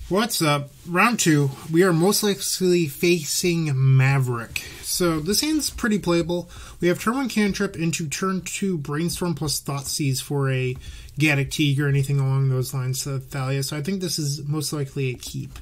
What's up? Round 2. We are most likely facing Maverick. So this hand's pretty playable. We have turn 1 cantrip into turn 2 Brainstorm plus Thoughtseize for a Gaddock Teeg or anything along those lines to Thalia. So I think this is most likely a keep.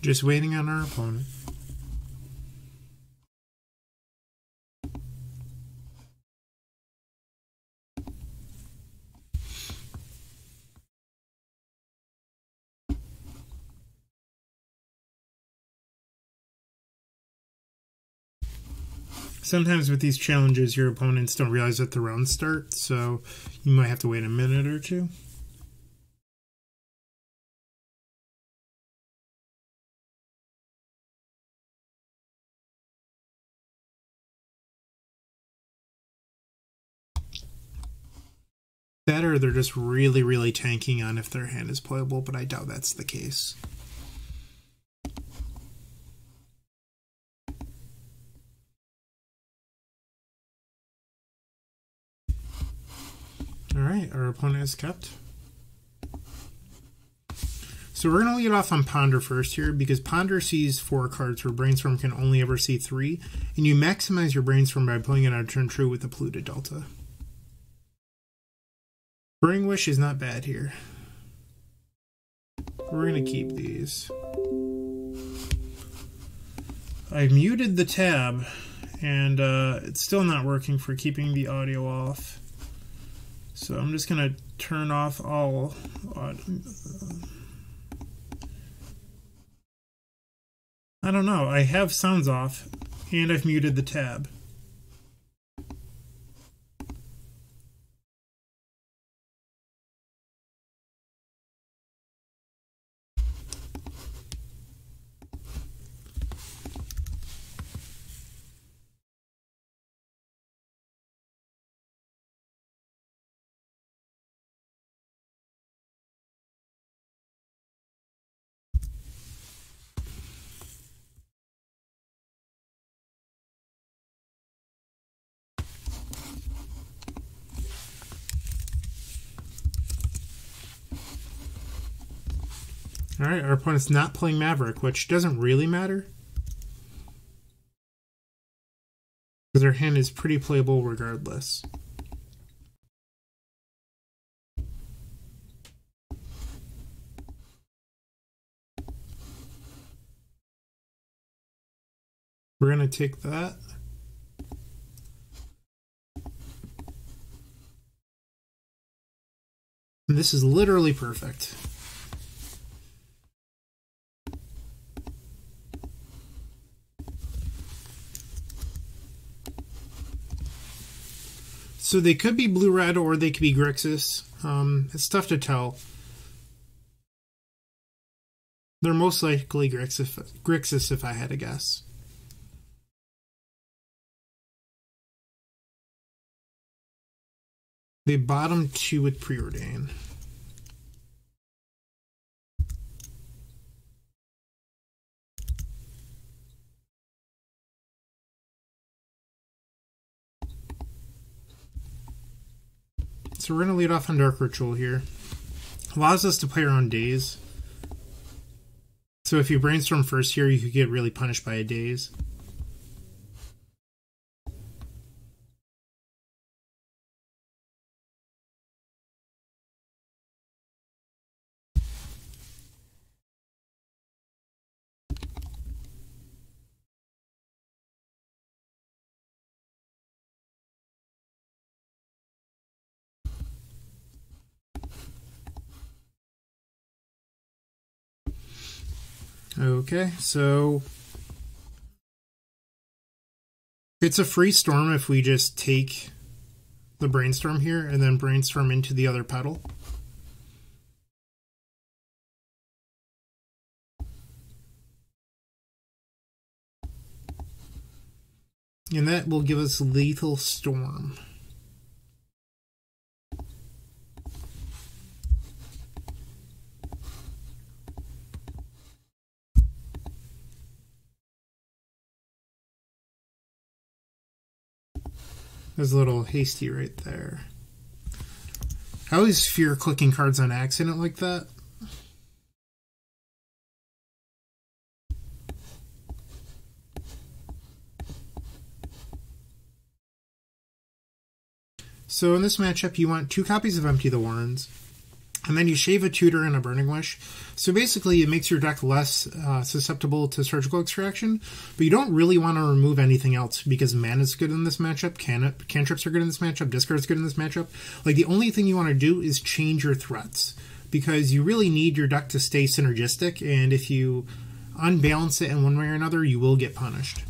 Just waiting on our opponent. Sometimes with these challenges, your opponents don't realize that the rounds start, so you might have to wait a minute or two. That or they're just really tanking on if their hand is playable, but I doubt that's the case. Alright, our opponent is kept. So we're going to lead off on Ponder first here, because Ponder sees 4 cards where Brainstorm can only ever see 3, and you maximize your Brainstorm by pulling it on turn true with the Polluted Delta. Burning Wish is not bad here. We're going to keep these. I muted the tab, and it's still not working for keeping the audio off. So I'm just going to turn off all audio. I don't know. I have sounds off, and I've muted the tab. Alright, our opponent's not playing Maverick, which doesn't really matter, because their hand is pretty playable regardless. We're going to take that. And this is literally perfect. So they could be blue-red or they could be Grixis. It's tough to tell. They're most likely Grixis if I had to guess. They bottom 2 with Preordain. So we're going to lead off on Dark Ritual here. Allows us to play around daze. So if you Brainstorm first here, you could get really punished by a daze. Okay, so it's a free storm if we just take the Brainstorm here and then Brainstorm into the other pedal. And that will give us Lethal Storm. That was a little hasty right there. I always fear clicking cards on accident like that. So in this matchup, you want 2 copies of Empty the Warrens, and then you shave a Tutor and a Burning Wish. So basically, it makes your deck less susceptible to Surgical Extraction, but you don't really want to remove anything else because Mana's good in this matchup, Cantrips are good in this matchup, Discard's good in this matchup. Like, the only thing you want to do is change your threats, because you really need your deck to stay synergistic, and if you unbalance it in one way or another, you will get punished.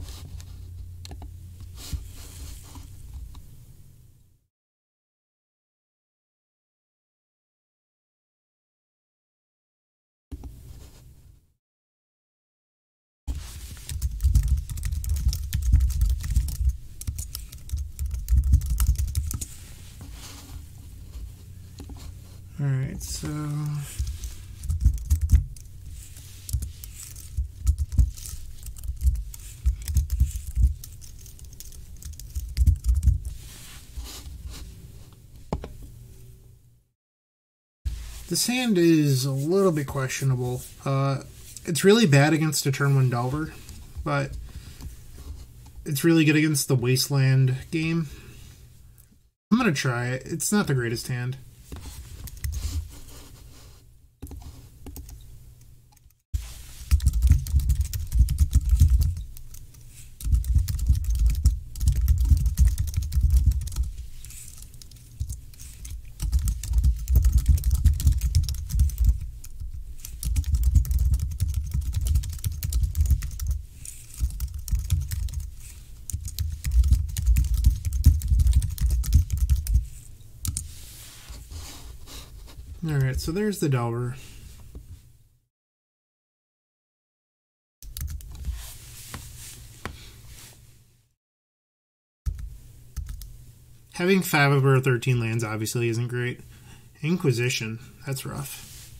Alright, so this hand is a little bit questionable. It's really bad against a turn 1 Delver, but it's really good against the Wasteland game. I'm going to try it. It's not the greatest hand. Alright, so there's the Delver. Having 5 of our 13 lands obviously isn't great. Inquisition, that's rough.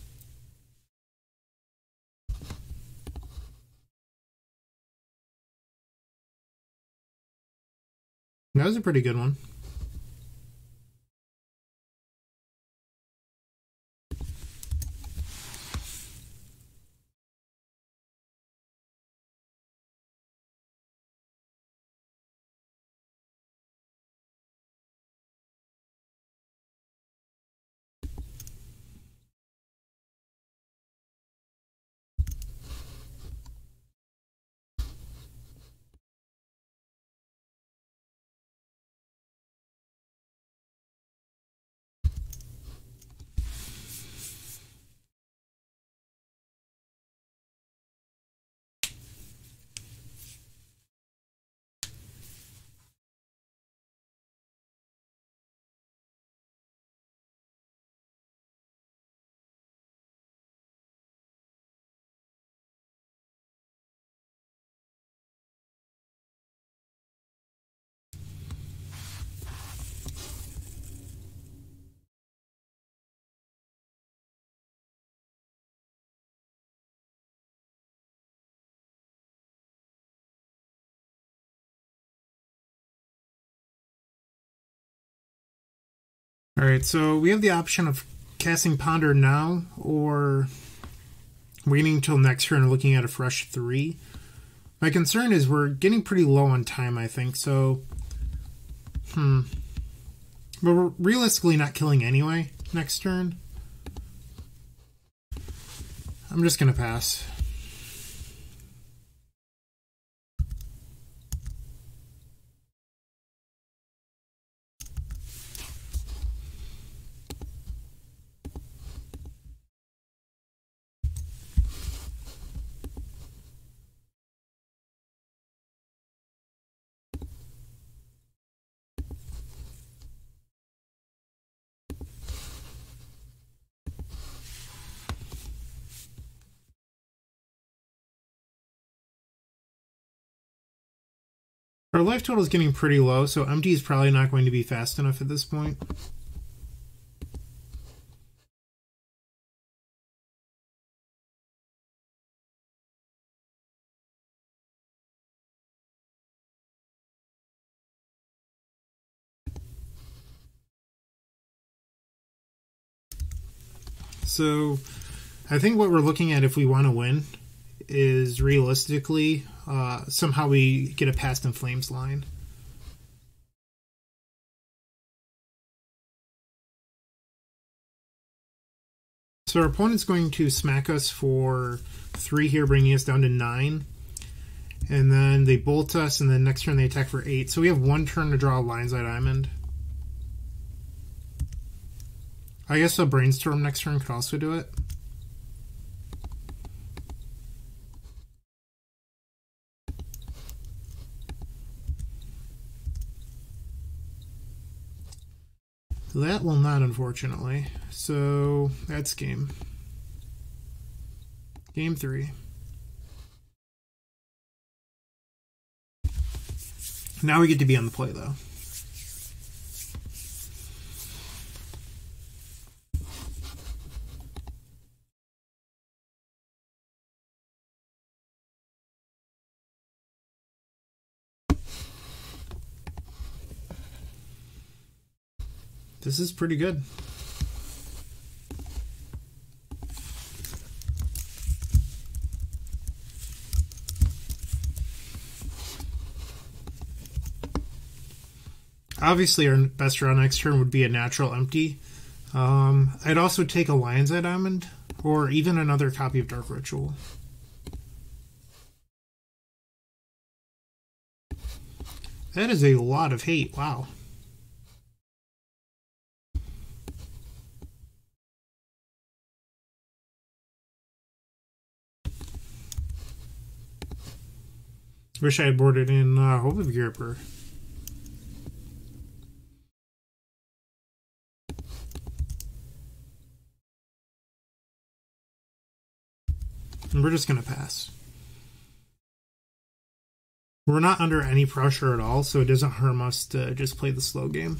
That was a pretty good one. Alright, so we have the option of casting Ponder now, or waiting until next turn and looking at a fresh 3. My concern is we're getting pretty low on time, I think, so... But we're realistically not killing anyway next turn. I'm just gonna pass. Our life total is getting pretty low, so empty is probably not going to be fast enough at this point. So I think what we're looking at if we want to win is realistically somehow we get a Past in Flames line. So our opponent's going to smack us for 3 here, bringing us down to 9. And then they bolt us, and then next turn they attack for 8. So we have 1 turn to draw a Lion's Eye Diamond. I guess a Brainstorm next turn could also do it. That will not, unfortunately. So that's game. Game 3. Now we get to be on the play, though. This is pretty good. Obviously, our best draw next turn would be a natural empty. I'd also take a Lion's Eye Diamond, or even another copy of Dark Ritual. That is a lot of hate, wow. Wish I had boarded in Hope of Gripper. And we're just going to pass. We're not under any pressure at all, so it doesn't harm us to just play the slow game.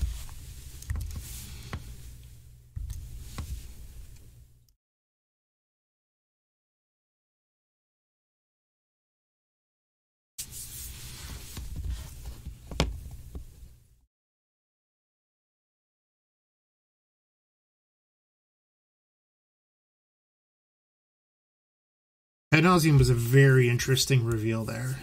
Ad Nauseam was a very interesting reveal there.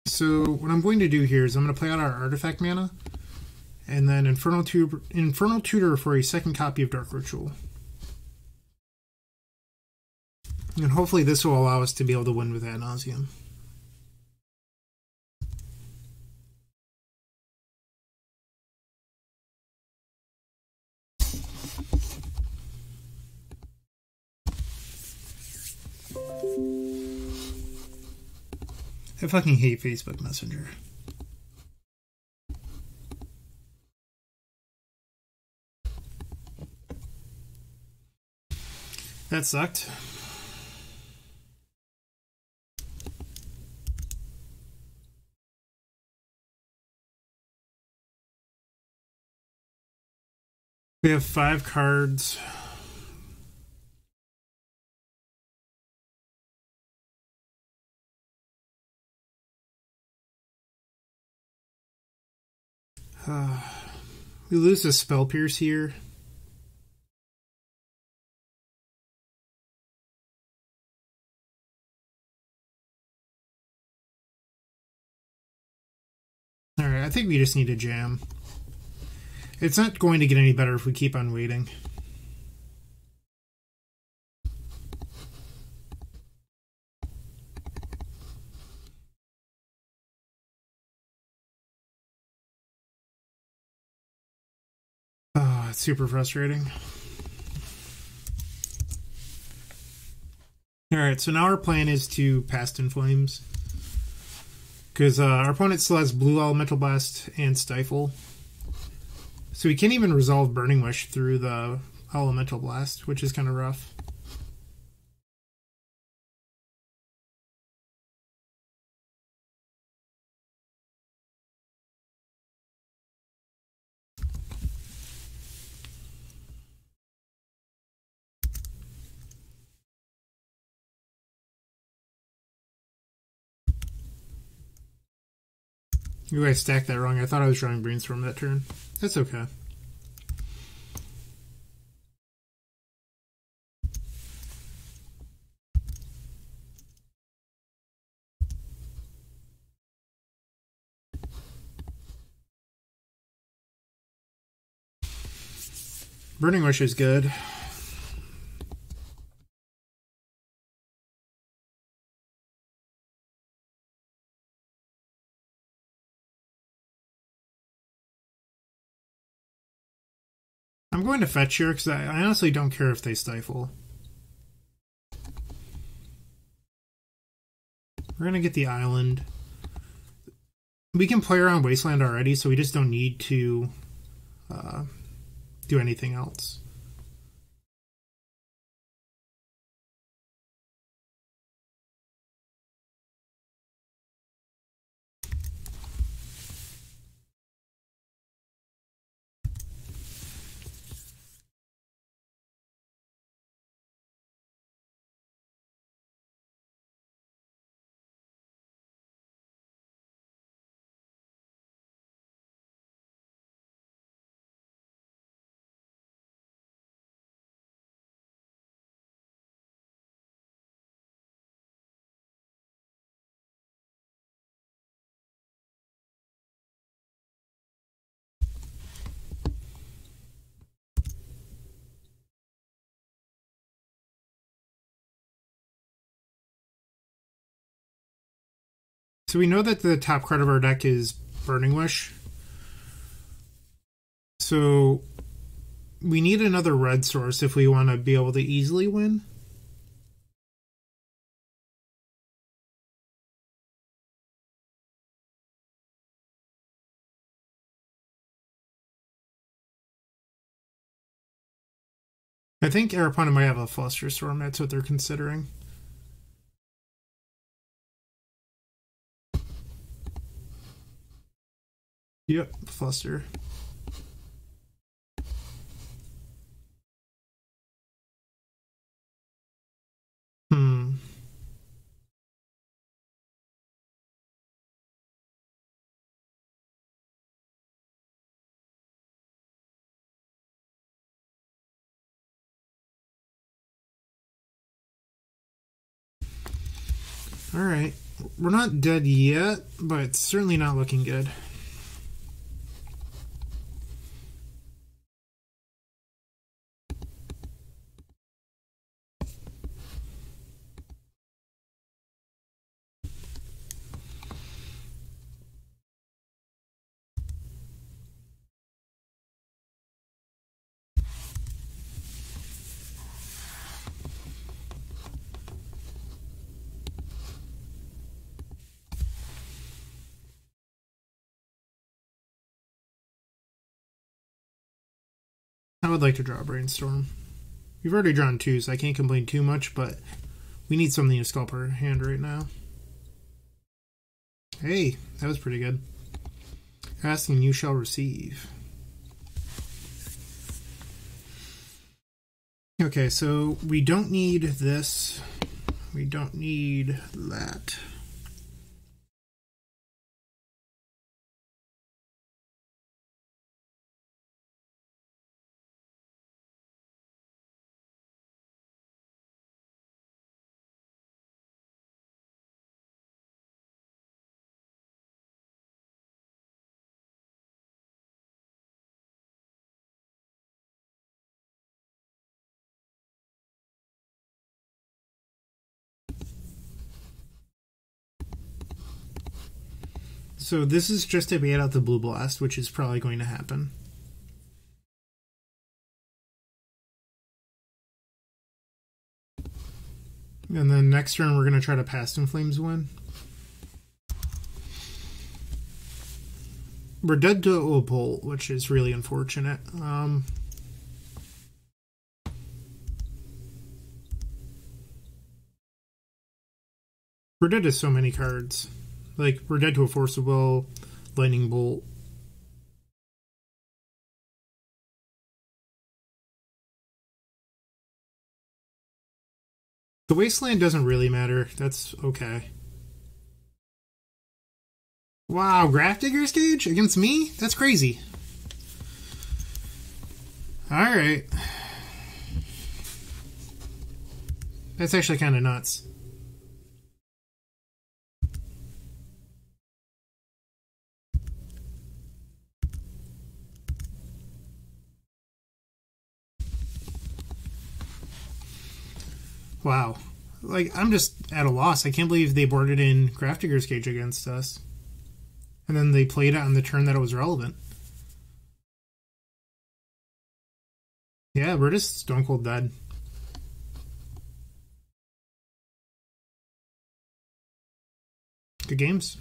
So what I'm going to do here is I'm going to play out our artifact mana, and then Infernal Tutor for a second copy of Dark Ritual. And hopefully this will allow us to be able to win with Ad Nauseam. I fucking hate Facebook Messenger. That sucked. We have 5 cards. We lose a Spell Pierce here. Alright, I think we just need to jam. It's not going to get any better if we keep on waiting. It's super frustrating. Alright, so now our plan is to Past in Flames. Because our opponent still has Blue Elemental Blast and Stifle. So we can't even resolve Burning Wish through the Elemental Blast, which is kind of rough. Ooh, I stacked that wrong. I thought I was drawing Brainstorm that turn. That's okay. Burning Wish is good. I'm going to fetch here because I honestly don't care if they stifle. We're going to get the island. We can play around Wasteland already, so we just don't need to do anything else. So we know that the top card of our deck is Burning Wish. So we need another red source if we want to be able to easily win. I think our opponent might have a Flusterstorm. That's what they're considering. Yep, Fluster. Alright. We're not dead yet, but it's certainly not looking good. I would like to draw a Brainstorm. We've already drawn two, so I can't complain too much, but we need something to sculpt our hand right now. Hey, that was pretty good. Asking, you shall receive. Okay, so we don't need this. We don't need that. So this is just to bait out the Blue Blast, which is probably going to happen. And then next turn we're going to try to Past in Flames win. we're dead to a bolt, which is really unfortunate. We're dead to so many cards. Like, we're dead to a Force of Will, Lightning Bolt. The Wasteland doesn't really matter. That's okay. Wow, Grafdigger's Cage against me? That's crazy. Alright. That's actually kind of nuts. Wow. Like, I'm just at a loss. I can't believe they boarded in Grafdigger's Cage against us. And then they played it on the turn that it was relevant. Yeah, we're just stone cold dead. Good games.